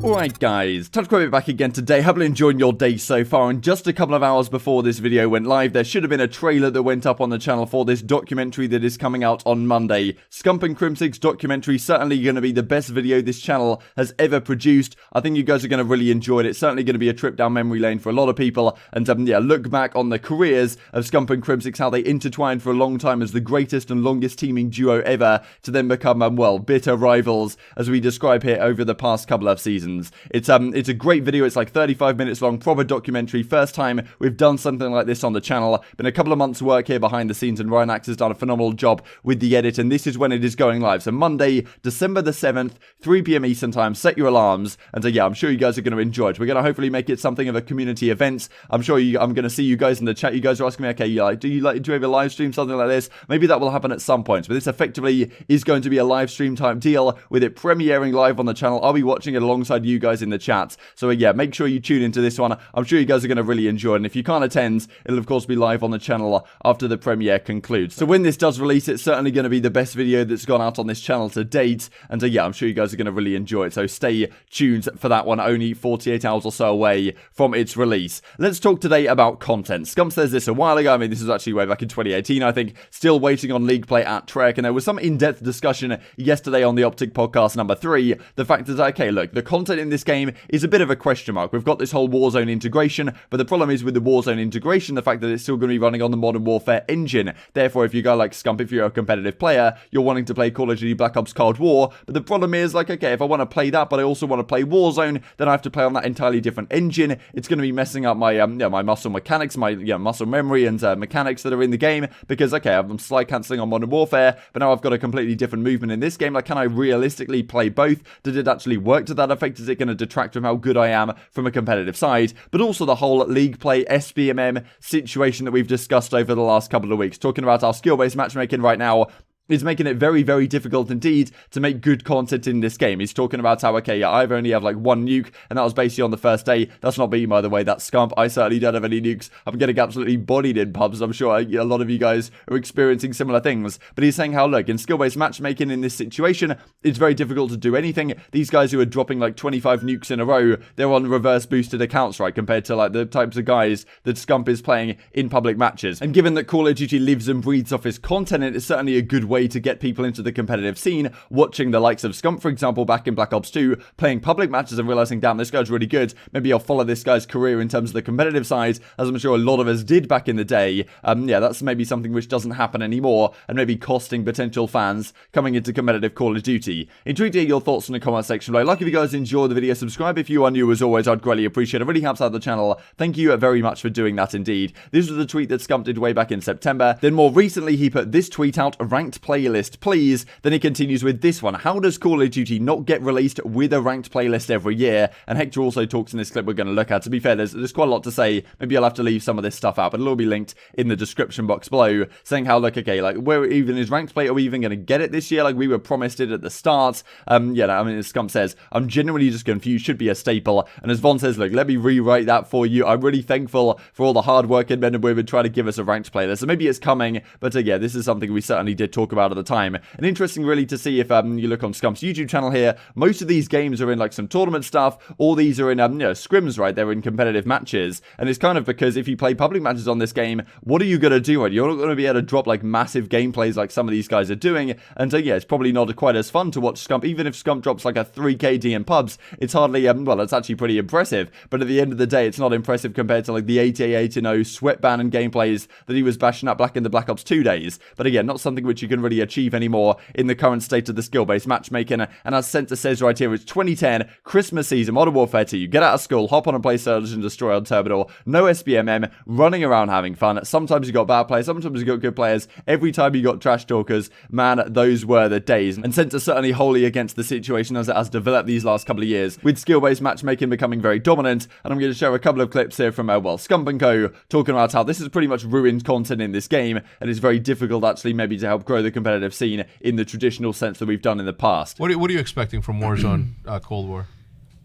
Alright guys, TacticalRab back again today. Hope you're enjoying your day so far, and just a couple of hours before this video went live, there should have been a trailer that went up on the channel for this documentary that is coming out on Monday. Scump and Crimsig's documentary, certainly going to be the best video this channel has ever produced. I think you guys are going to really enjoy it. It's certainly going to be a trip down memory lane for a lot of people, and yeah, look back on the careers of Scump and Crimsig's, how they intertwined for a long time as the greatest and longest teaming duo ever, to then become, well, bitter rivals, as we describe here over the past couple of seasons. It's a great video. It's like 35 minutes long, proper documentary. First time we've done something like this on the channel. Been a couple of months work here behind the scenes, and Ryan Axe has done a phenomenal job with the edit, and this is when it is going live. So Monday, December the 7th, 3 PM Eastern time. Set your alarms, and yeah, I'm sure you guys are going to enjoy it. We're going to hopefully make it something of a community event. I'm sure I'm going to see you guys in the chat. You guys are asking me, okay, do you have a live stream, something like this? Maybe that will happen at some point, but this effectively is going to be a live stream type deal, with it premiering live on the channel. I'll be watching it alongside you guys in the chat. So yeah, make sure you tune into this one. I'm sure you guys are going to really enjoy it, and if you can't attend, it'll of course be live on the channel after the premiere concludes. So when this does release, it's certainly going to be the best video that's gone out on this channel to date, and yeah, I'm sure you guys are going to really enjoy it. So stay tuned for that one, only 48 hours or so away from its release. Let's talk today about content. Scump says this a while ago. I mean, this was actually way back in 2018, I think. Still waiting on League play at Trek, and there was some in-depth discussion yesterday on the OpTic podcast number 3. The fact is, okay, look, the content in this game is a bit of a question mark. We've got this whole Warzone integration, but the problem is with the Warzone integration, the fact that it's still going to be running on the Modern Warfare engine. Therefore, if you go like Scump, if you're a competitive player, you're wanting to play Call of Duty Black Ops Cold War, but the problem is, like, okay, if I want to play that, but I also want to play Warzone, then I have to play on that entirely different engine. It's going to be messing up my my muscle mechanics, my muscle memory and mechanics that are in the game, because, okay, I'm slide cancelling on Modern Warfare, but now I've got a completely different movement in this game. Like, can I realistically play both? Did it actually work to that effect? Is it going to detract from how good I am from a competitive side? But also the whole League play SBMM situation that we've discussed over the last couple of weeks, talking about our skill-based matchmaking right now is making it very, very difficult indeed to make good content in this game. He's talking about how, okay, yeah, I've only have like one nuke, and that was basically on the first day. That's not me, by the way, that's Scump. I certainly don't have any nukes. I'm getting absolutely bodied in pubs. I'm sure a lot of you guys are experiencing similar things. But he's saying how, look, in skill-based matchmaking in this situation, it's very difficult to do anything. These guys who are dropping like 25 nukes in a row, they're on reverse boosted accounts, right, compared to like the types of guys that Scump is playing in public matches. And given that Call of Duty lives and breathes off his content, it's certainly a good way to get people into the competitive scene, watching the likes of Scump, for example, back in Black Ops 2, playing public matches and realizing, damn, this guy's really good. Maybe I'll follow this guy's career in terms of the competitive side, as I'm sure a lot of us did back in the day. Yeah, that's maybe something which doesn't happen anymore, and maybe costing potential fans coming into competitive Call of Duty. Intrigued to hear your thoughts in the comment section below. Like if you guys enjoyed the video, subscribe if you are new. As always, I'd greatly appreciate it. It really helps out the channel. Thank you very much for doing that indeed. This was the tweet that Scump did way back in September. Then more recently, he put this tweet out: ranked playlist, please. Then he continues with this one: how does Call of Duty not get released with a ranked playlist every year? And Hector also talks in this clip we're going to look at. To be fair, there's quite a lot to say. Maybe I'll have to leave some of this stuff out, but it'll all be linked in the description box below, saying how, look, okay, like, where even is ranked play? Are we even going to get it this year? Like, we were promised it at the start. Yeah, I mean, as Scump says, I'm genuinely just confused. Should be a staple. And as Von says, look, let me rewrite that for you. I'm really thankful for all the hard work and men and women trying to give us a ranked playlist. So maybe it's coming, but yeah, this is something we certainly did talk about at the time. And interesting really to see if you look on Scump's YouTube channel here, most of these games are in like some tournament stuff. All these are in scrims, right? They're in competitive matches, and it's kind of because if you play public matches on this game, what are you going to do? Right? You're not going to be able to drop like massive gameplays like some of these guys are doing, and so yeah, it's probably not quite as fun to watch Scump. Even if Scump drops like a 3KD in pubs, it's hardly well, it's actually pretty impressive, but at the end of the day, it's not impressive compared to like the 88-0 sweatband and gameplays that he was bashing up back in the Black Ops 2 days. But again, not something which you can really achieve anymore in the current state of the skill-based matchmaking. And as Sensor says right here, it's 2010, Christmas season, Modern Warfare 2. You get out of school, hop on and play Surge and Destroy on Terminal. No SBMM, running around having fun. Sometimes you got bad players, sometimes you got good players. Every time you got trash talkers, man, those were the days. And Sensor certainly wholly against the situation as it has developed these last couple of years, with skill-based matchmaking becoming very dominant. And I'm going to share a couple of clips here from, well, Scump and Co. talking about how this has pretty much ruined content in this game, and it's very difficult actually maybe to help grow the competitive scene in the traditional sense that we've done in the past. What are you expecting from Warzone Cold War?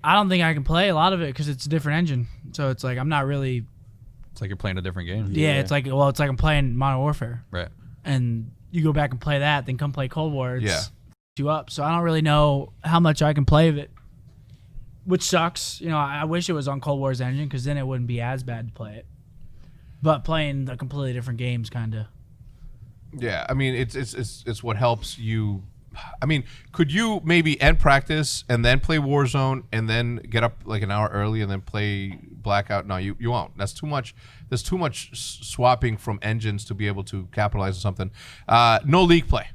I don't think I can play a lot of it because it's a different engine. So it's like I'm not really. It's like you're playing a different game. Yeah, it's like I'm playing Modern Warfare. Right. And you go back and play that, then come play Cold War. It's you up. So I don't really know how much I can play of it. which sucks. You know, I wish it was on Cold War's engine because then it wouldn't be as bad to play it. But playing the completely different games, kind of. Yeah, I mean, it's what helps you. I mean, could you maybe end practice and then play Warzone and then get up like an hour early and then play Blackout? No, you won't. That's too much. There's too much swapping from engines to be able to capitalize on something. No league play.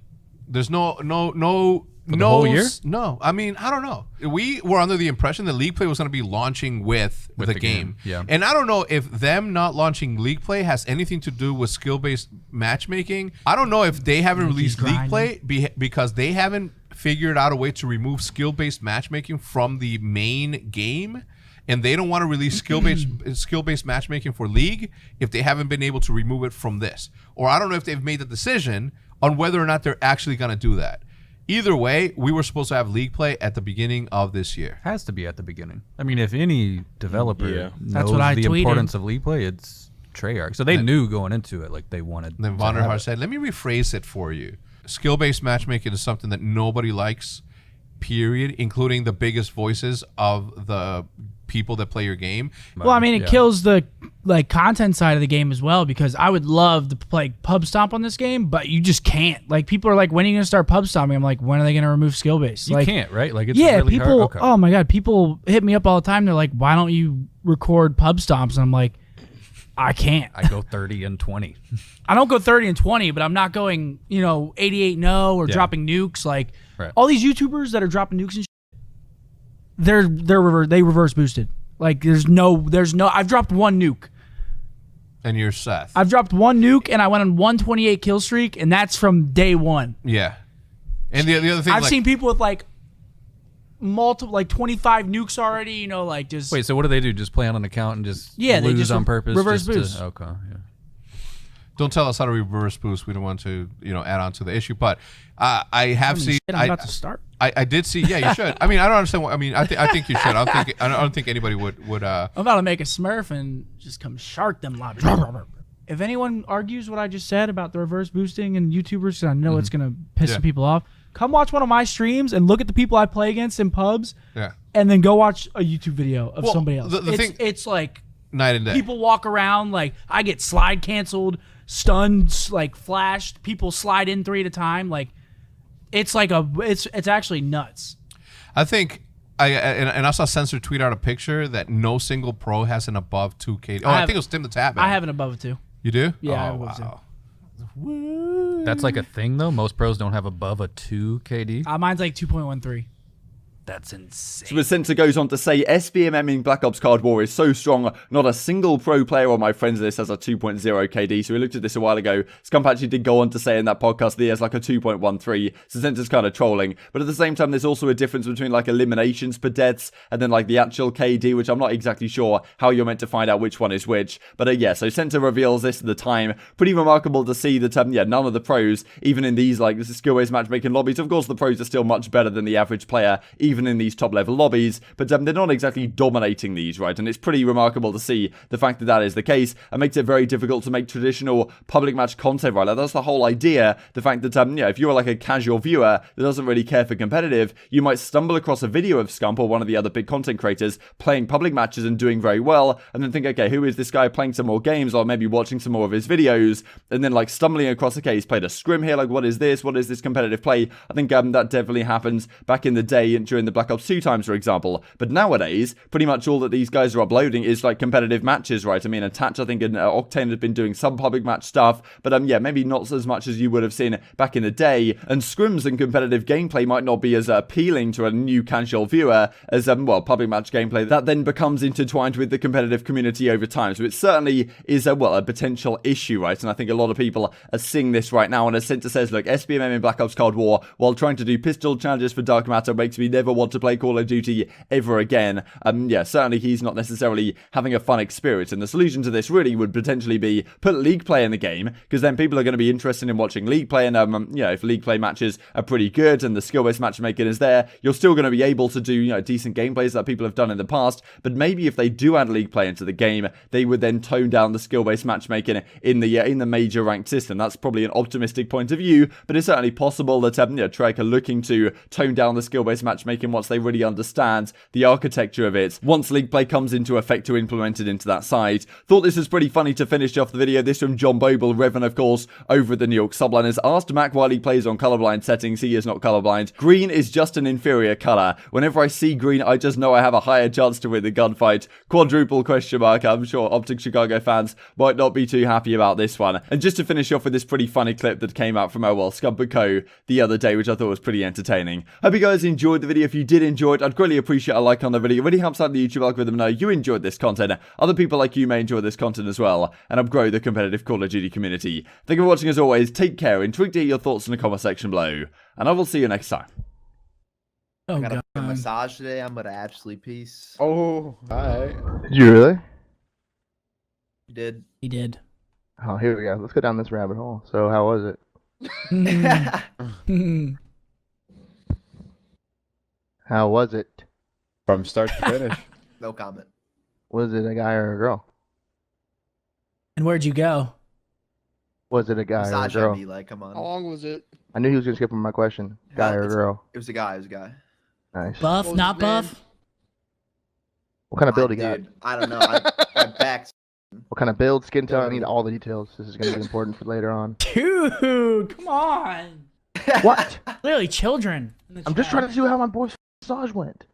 There's no For the whole year? No, I mean, I don't know. We were under the impression that League Play was going to be launching with the game. Yeah. And I don't know if them not launching League Play has anything to do with skill-based matchmaking. I don't know if they haven't released League Play because they haven't figured out a way to remove skill-based matchmaking from the main game. And they don't want to release skill-based matchmaking for League if they haven't been able to remove it from this. Or I don't know if they've made the decision on whether or not they're actually going to do that. Either way, we were supposed to have League Play at the beginning of this year. Has to be at the beginning. I mean, if any developer knows That's what I the tweeted. importance of League Play, it's Treyarch. So they knew going into it, like they wanted. And then Vonderhaar said, let me rephrase it for you. Skill-based matchmaking is something that nobody likes, period, including the biggest voices of the people that play your game. Well, I mean, it kills the content side of the game as well, because I would love to play pub stomp on this game, but you just can't. Like, people are like, when are you gonna start pub stomping? I'm like, when are they gonna remove skill based? You like, can't, right? Like, it's yeah, really people. hard. Okay. Oh my god, people hit me up all the time. They're like, why don't you record pub stomps? And I'm like, I can't. I go 30 and 20. I don't go 30 and 20, but I'm not going 88-0 or dropping nukes. Like all these YouTubers that are dropping nukes and shit, they reverse boosted. Like there's no. I've dropped one nuke. And you're Seth. I've dropped one nuke and I went on 128 kill streak, and that's from day one. Yeah. And the other thing, I've seen people with like multiple, like 25 nukes already. Like just Wait, so what do they do? Just play on an account and just they lose just on purpose? reverse just boost. Okay. Yeah. don't tell us how to reverse boost. We don't want to, add on to the issue. But I have seen. I'm about to start. I did see. Yeah, you should. I mean, I don't understand. I think you should. I don't think anybody would. I'm about to make a Smurf and just come shark them live. If anyone argues what I just said about the reverse boosting and YouTubers, because I know it's gonna piss some people off, come watch one of my streams and look at the people I play against in pubs. Yeah. And then go watch a YouTube video of somebody else. It's like night and day. People walk around like I get slide canceled, stunned, like flashed. People slide in 3 at a time. Like it's actually nuts. I think I saw Sensor tweet out a picture that no single pro has an above 2K. I think it was Tim the Tap. I have an above 2. You do? Yeah, I have above 2. That's like a thing though. Most pros don't have above a 2 KD. Mine's like 2.13. That's insane. So the Sensor goes on to say, SBMM in Black Ops Cold War is so strong, not a single pro player on my friends list has a 2.0 KD. So we looked at this a while ago. Scump actually did go on to say in that podcast that he has like a 2.13. So Sensor's kind of trolling. But at the same time, there's also a difference between like eliminations per deaths and then like the actual KD, which I'm not exactly sure how you're meant to find out which one is which. But yeah, so Sensor reveals this at the time. Pretty remarkable to see that, none of the pros, even in these like skill-based matchmaking lobbies, of course the pros are still much better than the average player, even in these top level lobbies, but they're not exactly dominating these, right? And it's pretty remarkable to see the fact that that is the case, and makes it very difficult to make traditional public match content, right? Like, that's the whole idea. The fact that if you're like a casual viewer that doesn't really care for competitive, you might stumble across a video of Scump or one of the other big content creators playing public matches and doing very well, and then think, okay, who is this guy playing some more games, or maybe watching some more of his videos, and then like stumbling across, okay, he's played a scrim here, like what is this competitive play? I think that definitely happens back in the day and during the Black Ops 2 times, for example. But nowadays, pretty much all that these guys are uploading is like competitive matches, right? I mean, Attach, I think, and Octane has been doing some public match stuff, but maybe not as much as you would have seen back in the day. And scrims and competitive gameplay might not be as appealing to a new casual viewer as public match gameplay that then becomes intertwined with the competitive community over time. So it certainly is a potential issue, right? And I think a lot of people are seeing this right now. And as Sensor says, look, SBMM in Black Ops Cold War, while trying to do pistol challenges for Dark Matter, makes me never want to play Call of Duty ever again. Certainly he's not necessarily having a fun experience, and the solution to this really would potentially be put League play in the game, because then people are going to be interested in watching League play, and if League play matches are pretty good and the skill-based matchmaking is there, you're still going to be able to do decent gameplays that people have done in the past. But maybe if they do add League play into the game, they would then tone down the skill-based matchmaking in the major ranked system. That's probably an optimistic point of view, but it's certainly possible that Treyarch are looking to tone down the skill-based matchmaking working once they really understand the architecture of it, once League Play comes into effect to implement it into that side. Thought this was pretty funny to finish off the video. This from John Boble, Revan, of course, over at the New York Subliners. Asked Mac why he plays on colorblind settings. He is not colorblind. Green is just an inferior color. Whenever I see green, I just know I have a higher chance to win the gunfight. Quadruple question mark. I'm sure OpTic Chicago fans might not be too happy about this one. And just to finish off with this pretty funny clip that came out from Scump & Co. the other day, which I thought was pretty entertaining. Hope you guys enjoyed the video. If you did enjoy it, I'd greatly appreciate a like on the video. It really helps out the YouTube algorithm know you enjoyed this content. Other people like you may enjoy this content as well, and help grow the competitive Call of Duty community. Thank you for watching as always. Take care. Intrigued to hear your thoughts in the comment section below, and I will see you next time. Oh, I got God. a massage today. I'm gonna absolutely peace. Oh, alright. Did you really? You did. He did. Oh, here we go. Let's go down this rabbit hole. So, how was it? How was it? From start to finish. No comment. Was it a guy or a girl? And where'd you go? Was it a guy or a Massage girl? me, like, come on. How long was it? I knew he was gonna skip on my question. Guy or a girl? It was a guy. It was a guy. Nice. Buff, What not was his name? buff? What kind of build he got? Dude, I don't know. I backed. What kind of build, skin tone? I need all the details. This is gonna be important for later on. Dude, come on. What? Clearly children. I'm just trying to see how my boy's massage went.